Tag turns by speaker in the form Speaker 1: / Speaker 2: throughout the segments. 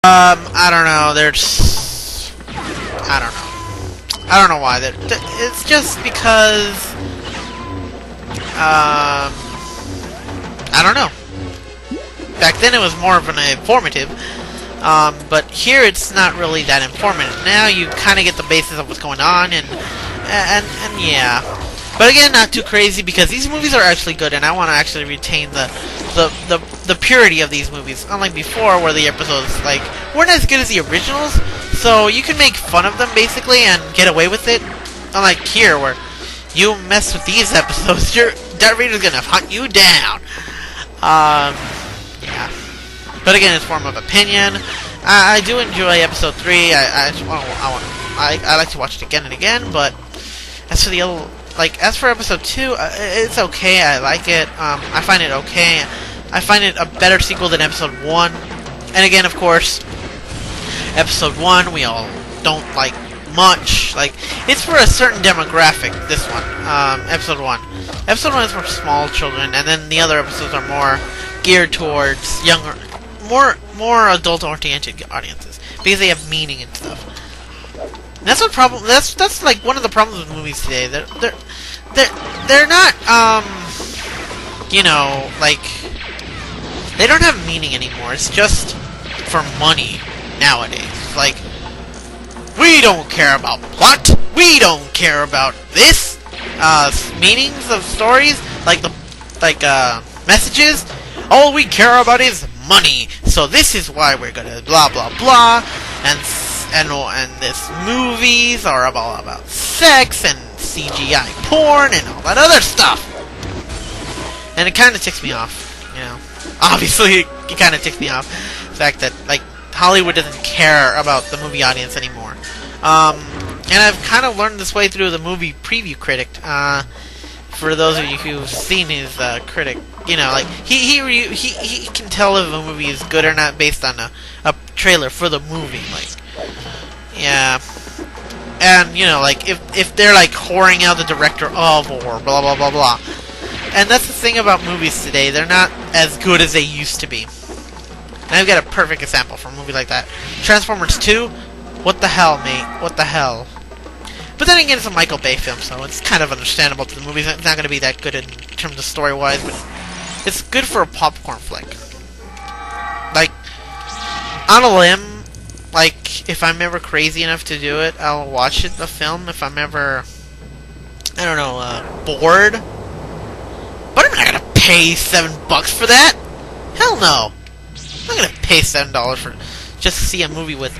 Speaker 1: I don't know. I don't know. I don't know why. It's just because, I don't know. Back then it was more of an informative, but here it's not really that informative. Now you kind of get the basis of what's going on, and yeah. But again, not too crazy, because these movies are actually good, and I want to actually retain the purity of these movies. Unlike before, where the episodes weren't as good as the originals, so you can make fun of them basically and get away with it. Unlike here, where you mess with these episodes, that reader's gonna hunt you down. Yeah. But again, it's a form of opinion. I do enjoy episode 3. I like to watch it again and again. But as for the other, as for episode 2, it's okay. I like it. I find it okay. I find it a better sequel than episode 1. And again, of course, episode 1 we all don't like much. It's for a certain demographic. This one, episode 1. Episode 1 is for small children, and then the other episodes are more geared towards younger, more adult-oriented audiences, because they have meaning and stuff. And that's what problem. That's one of the problems with movies today. They're not they don't have meaning anymore. It's just for money nowadays. We don't care about plot. We don't care about this meanings of stories, messages. All we care about is money. So this is why we're gonna blah blah blah, and this movies are all about sex and CGI porn and all that other stuff. And it kind of ticks me off, Obviously, it kind of ticks me off the fact that Hollywood doesn't care about the movie audience anymore. And I've kind of learned this way through the movie preview critic. For those of you who've seen his critic, he can tell if a movie is good or not based on a trailer for the movie. Yeah. And, if they're, whoring out the director of, or blah, blah, blah, blah. And that's the thing about movies today. They're not as good as they used to be. And I've got a perfect example for a movie like that. Transformers 2? What the hell, mate? What the hell? But then again, it's a Michael Bay film, so it's kind of understandable that the movie's not going to be that good in terms of story-wise, but it's good for a popcorn flick. On a limb, if I'm ever crazy enough to do it, I'll watch the film if I'm ever, I don't know, bored. But I'm not going to pay $7 for that! Hell no! I'm not going to pay $7 for just to see a movie with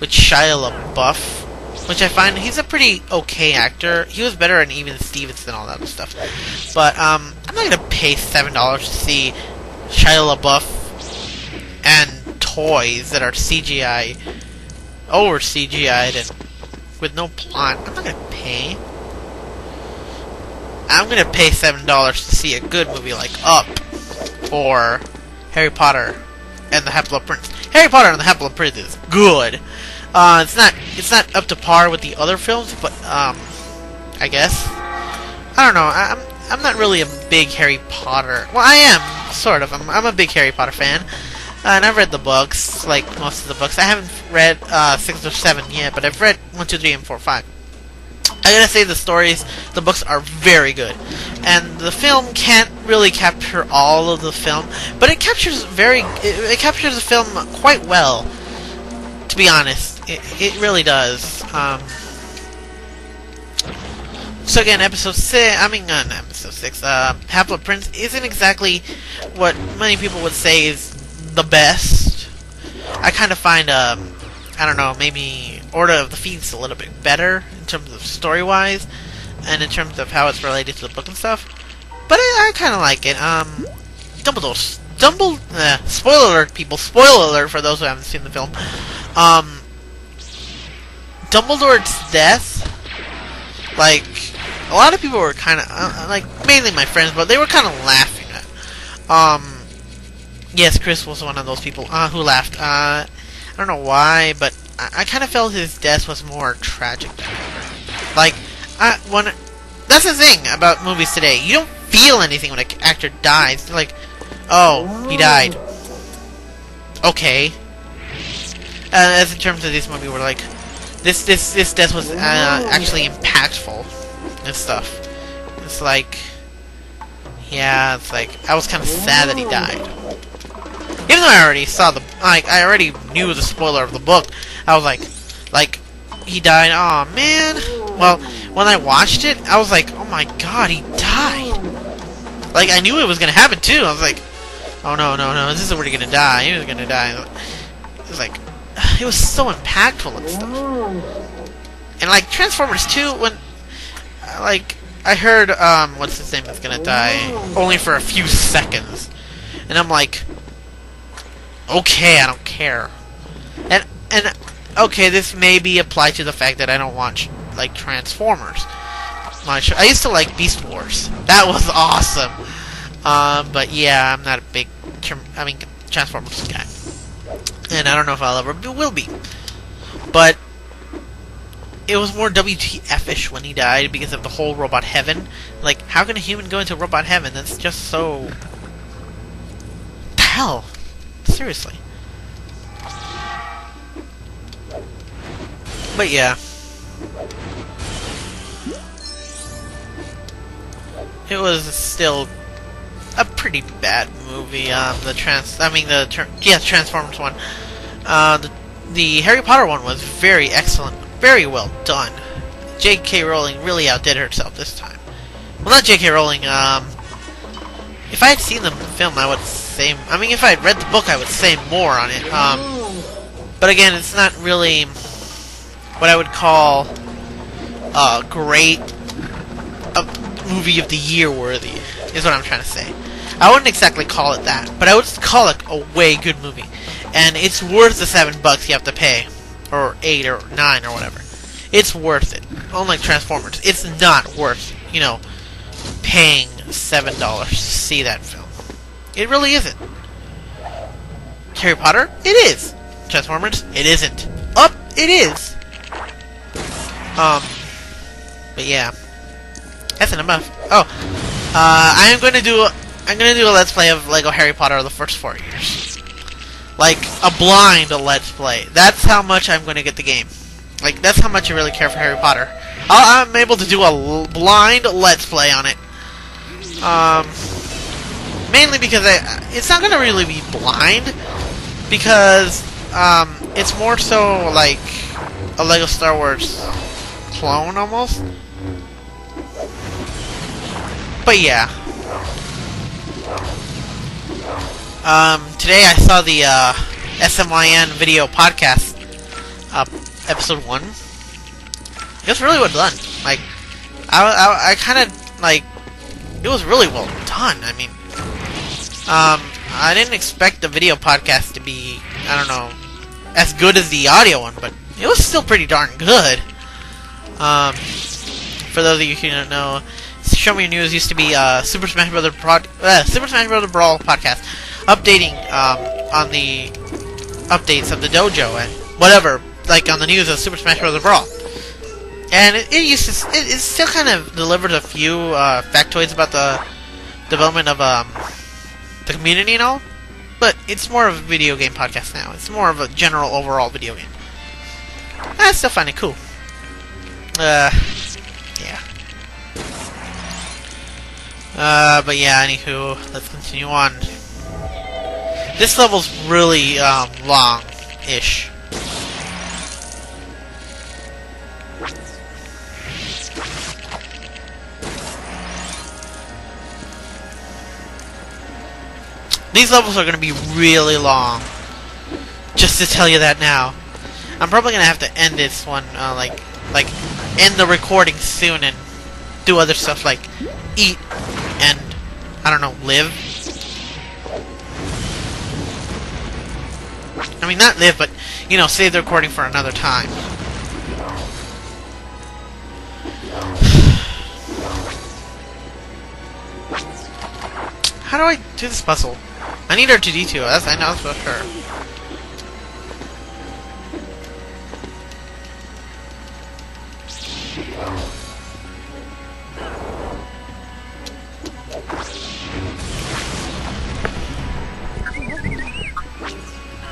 Speaker 1: Shia LaBeouf. Which I find he's a pretty okay actor. He was better in Even Stevens and all that other stuff. But I'm not gonna pay $7 to see Shia LaBeouf and toys that are CGI, over CGI'd and with no plot. I'm not gonna pay. I'm gonna pay $7 to see a good movie like Up or Harry Potter and the Half-Blood Prince. Harry Potter and the Half-Blood Prince is good. It's not up to par with the other films, but I guess I don't know. I'm not really a big Harry Potter. Well, I am sort of. I'm a big Harry Potter fan, and I've read the books, most of the books. I haven't read 6 or 7 yet, but I've read 1, 2, 3, and 4, 5. I gotta say, the books are very good, and the film can't really capture all of the film, but it captures the film quite well. To be honest, it really does. So again, episode 6. Not episode 6. Half-Blood Prince isn't exactly what many people would say is the best. I kind of find I don't know, maybe Order of the Phoenix a little bit better in terms of story-wise, and in terms of how it's related to the book and stuff. But I kind of like it. Spoiler alert, people. Spoiler alert for those who haven't seen the film. Dumbledore's death, a lot of people were kind of, mainly my friends, but they were kind of laughing at. Yes, Chris was one of those people who laughed. I don't know why, but I kind of felt his death was more tragic than ever. That's the thing about movies today. You don't feel anything when an actor dies. They're oh, he died. Okay. as in terms of this movie, were like, this death was actually impactful and stuff. It's like, yeah, it's like I was kind of sad that he died. Even though I already saw I already knew the spoiler of the book. I was like he died. Oh man. Well, when I watched it, I was like, oh my god, he died. Like I knew it was gonna happen too. I was like, oh no, this is where he's gonna die. He was gonna die. It was like, it was so impactful and stuff. And like Transformers 2, when like I heard what's his name is gonna die only for a few seconds, and I'm like, okay, I don't care. And okay, this may be applied to the fact that I don't watch like Transformers much. I used to like Beast Wars. That was awesome. But yeah, I'm not a big Transformers guy, and I don't know if I'll ever will be. But it was more WTF-ish when he died because of the whole robot heaven. Like, how can a human go into robot heaven? That's just so... What the hell? Seriously. But yeah. It was still a pretty bad movie. The Transformers one. The Harry Potter one was very excellent. Very well done. J.K. Rowling really outdid herself this time. Well, not J.K. Rowling, if I had seen the film, I would say... I mean, if I had read the book, I would say more on it. But again, it's not really what I would call great movie of the year worthy, is what I'm trying to say. I wouldn't exactly call it that, but I would call it a way good movie. And it's worth the $7 you have to pay. Or 8 or 9 or whatever. It's worth it. Unlike Transformers, it's not worth, paying $7 to see that film. It really isn't. Harry Potter? It is. Transformers? It isn't. It is. But yeah. That's enough. I'm gonna do a Let's Play of Lego Harry Potter the first 4 years. Like, a blind Let's Play. That's how much I'm going to get the game. Like, that's how much I really care for Harry Potter. I'm able to do a blind Let's Play on it. Mainly because it's not going to really be blind. Because, it's more so like a Lego Star Wars clone, almost. But yeah. Today I saw the SMYN video podcast, episode 1. It was really well done. Like, I kind of, like, it was really well done. I mean, I didn't expect the video podcast to be, I don't know, as good as the audio one, but it was still pretty darn good. For those of you who don't know, Show Me Your News used to be Super Smash Bros. Brawl podcast, updating on the updates of the dojo and whatever, like on the news of Super Smash Bros. Brawl. And it still kind of delivers a few factoids about the development of the community and all, but it's more of a video game podcast now. It's more of a general overall video game. I still find it cool. Yeah. But yeah, anywho, let's continue on. This level's really, long-ish. These levels are gonna be really long. Just to tell you that now. I'm probably gonna have to end this one, like end the recording soon and do other stuff like eat and, I don't know, live. I mean, not live, but, you know, save the recording for another time. How do I do this puzzle? I need R2-D2, I know that's for sure.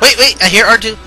Speaker 1: Wait, I hear R2.